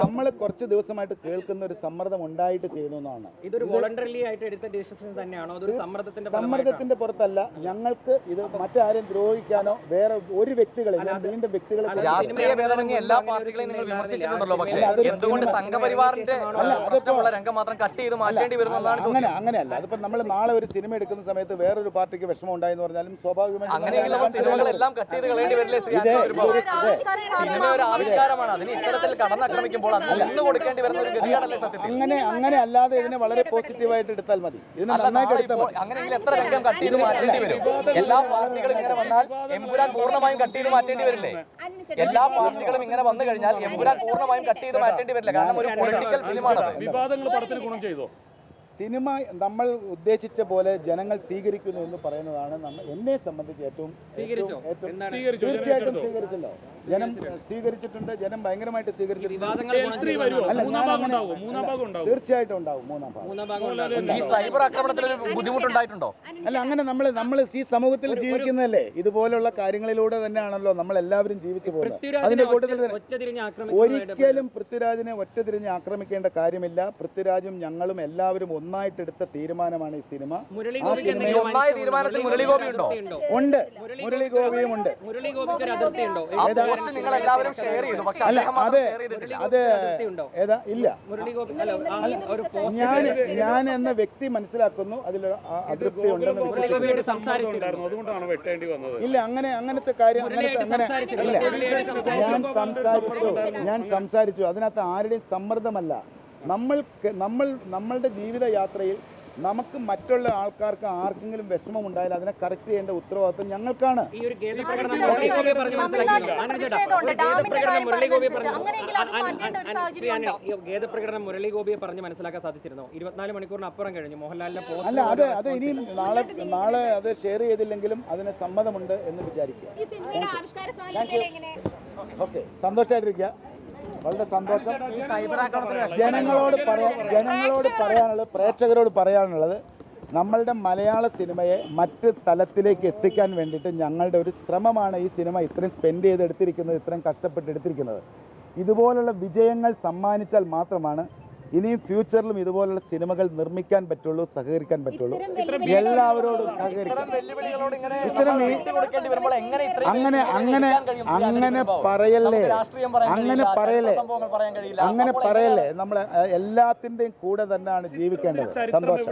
നമ്മൾ കുറച്ച് ദിവസമായിട്ട് കേൾക്കുന്ന ഒരു സമ്മർദ്ദം ഉണ്ടായിട്ട് ചെയ്യുന്നതാണ്. ഇതൊരു വോളണ്ടറിലി ആയിട്ട് എടുത്ത ഡിസിഷൻ തന്നെയാണോ? അതൊരു സമ്മർദ്ദത്തിന്റെ പുറത്തല്ല. ഞങ്ങൾക്ക് ഇത് മറ്റാരും ദ്രോഹിക്കാനോ വേറെ ഒരു വ്യക്തികളെ വീണ്ടും വ്യക്തികളെ രാഷ്ട്രീയ ഭേദമന്യേ എല്ലാ പാർട്ടികളെയും നിങ്ങൾ വിമർശിച്ചിട്ടുണ്ടല്ലോ. പക്ഷേ എന്തുകൊണ്ട് സംഘപരിവാറിന്റെ രംഗം മാത്രം കട്ട് ചെയ്ത് മാറ്റേണ്ടി വരുന്നതാണ്? അങ്ങനെയല്ല. അതിപ്പോ നമ്മൾ നാളെ ഒരു സിനിമ എടുക്കുന്ന സമയത്ത് വേറൊരു പാർട്ടിക്ക് വിഷമം ഉണ്ടായെന്ന് പറഞ്ഞാലും സ്വാഭാവികമായിട്ടും സിനിമകളെല്ലാം കട്ട് ചെയ്ത് കളയേണ്ടി വരില്ലേ? സിനിമ ഒരു ആവിഷ്കാരമാണ്. അതിന് ഇത്തരത്തിൽ കടന്നാക്രമിക്കുമ്പോൾ അതിന് കൊടുക്കേണ്ടി വരുന്ന ഒരു ഗതിയാണല്ലേ സത്യത്തിൽ? അങ്ങനെ അല്ലാതെ ഇതിനെ വളരെ പോസിറ്റീവായിട്ട് എടുത്താൽ മതി. ഇതിനെ നന്നായിട്ട് എടുത്താൽ മതി. അങ്ങനെയെങ്കിൽ എത്ര രംഗം കട്ട് ചെയ്ത് മാറ്റേണ്ടി വരും? എല്ലാ പാർട്ടികളും ഇങ്ങനെ വന്നാൽ എമ്പുരാൻ പൂർണ്ണമായും കട്ട് ചെയ്ത് മാറ്റേണ്ടി വരില്ലേ? എല്ലാ പാർട്ടികളും ഇങ്ങനെ വന്നു കഴിഞ്ഞാൽ എമ്പുരാൻ പൂർണ്ണമായും കട്ട് ചെയ്ത് മാറ്റേണ്ടി വരില്ല. കാരണം ഒരു പൊളിറ്റിക്കൽ ഫിലിമാണ്. വിവാദങ്ങൾ പടത്തിന് ഗുണം ചെയ്തോ? സിനിമ നമ്മൾ ഉദ്ദേശിച്ച പോലെ ജനങ്ങൾ സ്വീകരിക്കുന്നു എന്ന് പറയുന്നതാണ് എന്നെ സംബന്ധിച്ച് ഏറ്റവും തീർച്ചയായിട്ടും സ്വീകരിച്ചല്ലോ. ജനം സ്വീകരിച്ചിട്ടുണ്ട്. ജനം ഭയങ്കരമായിട്ട് സ്വീകരിച്ചിട്ടുണ്ട്. തീർച്ചയായിട്ടും ഉണ്ടാവും മൂന്നാം ഭാഗം. ഈ സൈബർ ആക്രമണത്തിൽ ബുദ്ധിമുട്ടുണ്ടായിട്ടുണ്ടോ? അല്ല, അങ്ങനെ നമ്മൾ ഈ സമൂഹത്തിൽ ജീവിക്കുന്നതല്ലേ, ഇതുപോലുള്ള കാര്യങ്ങളിലൂടെ തന്നെയാണല്ലോ നമ്മൾ എല്ലാവരും ജീവിച്ചു പോകുന്നത്. അതിന്റെ കൂട്ടത്തിൽ ഒരിക്കലും പൃഥ്വിരാജിനെ ഒറ്റതിരിഞ്ഞ് ആക്രമിക്കേണ്ട കാര്യമില്ല. പൃഥ്വിരാജും ഞങ്ങളും എല്ലാവരും ഒന്നായിട്ടെടുത്ത തീരുമാനമാണ് ഈ സിനിമ. ഉണ്ട്, മുരളി ഗോപിയും ഉണ്ട്. അല്ല, അത് ഏതാ ഇല്ല. ഞാൻ എന്ന വ്യക്തി മനസ്സിലാക്കുന്നു അതിൽ അതൃപ്തി ഉണ്ടെന്ന്. ഇല്ല, അങ്ങനത്തെ കാര്യം ഞാൻ സംസാരിച്ചു. അതിനകത്ത് ആരുടെയും സമ്മർദ്ദമല്ല. നമ്മളുടെ ജീവിതയാത്രയിൽ നമുക്ക് മറ്റുള്ള ആൾക്കാർക്ക് ആർക്കെങ്കിലും വിഷമം ഉണ്ടായാൽ അതിനെ കറക്റ്റ് ചെയ്യേണ്ട ഉത്തരവാദിത്വം ഞങ്ങൾക്കാണ്. ഖേദപ്രകടനം മുരളി ഗോപിയെ പറഞ്ഞ് മനസ്സിലാക്കാൻ സാധിച്ചിരുന്നു. 24 മണിക്കൂറിന് അപ്പുറം കഴിഞ്ഞു. മോഹൻലാലിന്റെ പോസ്റ്റ്. അല്ല, അത് ഇനിയും നാളെ അത് ഷെയർ ചെയ്തില്ലെങ്കിലും അതിന് സമ്മതമുണ്ട് എന്ന് വിചാരിക്കുക. ഓക്കെ, സന്തോഷമായിട്ടിരിക്കുക. വളരെ സന്തോഷം. ജനങ്ങളോട് പറയാനുള്ളത്, പ്രേക്ഷകരോട് പറയാനുള്ളത്, നമ്മളുടെ മലയാള സിനിമയെ മറ്റ് തലത്തിലേക്ക് എത്തിക്കാൻ വേണ്ടിയിട്ട് ഞങ്ങളുടെ ഒരു ശ്രമമാണ് ഈ സിനിമ ഇത്രയും സ്പെൻഡ് ചെയ്തെടുത്തിരിക്കുന്നത്, ഇത്രയും കഷ്ടപ്പെട്ടെടുത്തിരിക്കുന്നത്. ഇതുപോലുള്ള വിജയങ്ങൾ സമ്മാനിച്ചാൽ മാത്രമാണ് ഇനിയും ഫ്യൂച്ചറിലും ഇതുപോലുള്ള സിനിമകൾ നിർമ്മിക്കാൻ പറ്റുള്ളൂ, സഹകരിക്കാൻ പറ്റുള്ളൂ. എല്ലാവരോടും സഹകരിക്കാം. അങ്ങനെ പറയല്ലേ. നമ്മൾ എല്ലാത്തിൻ്റെയും കൂടെ തന്നെയാണ് ജീവിക്കേണ്ടത്. സന്തോഷം.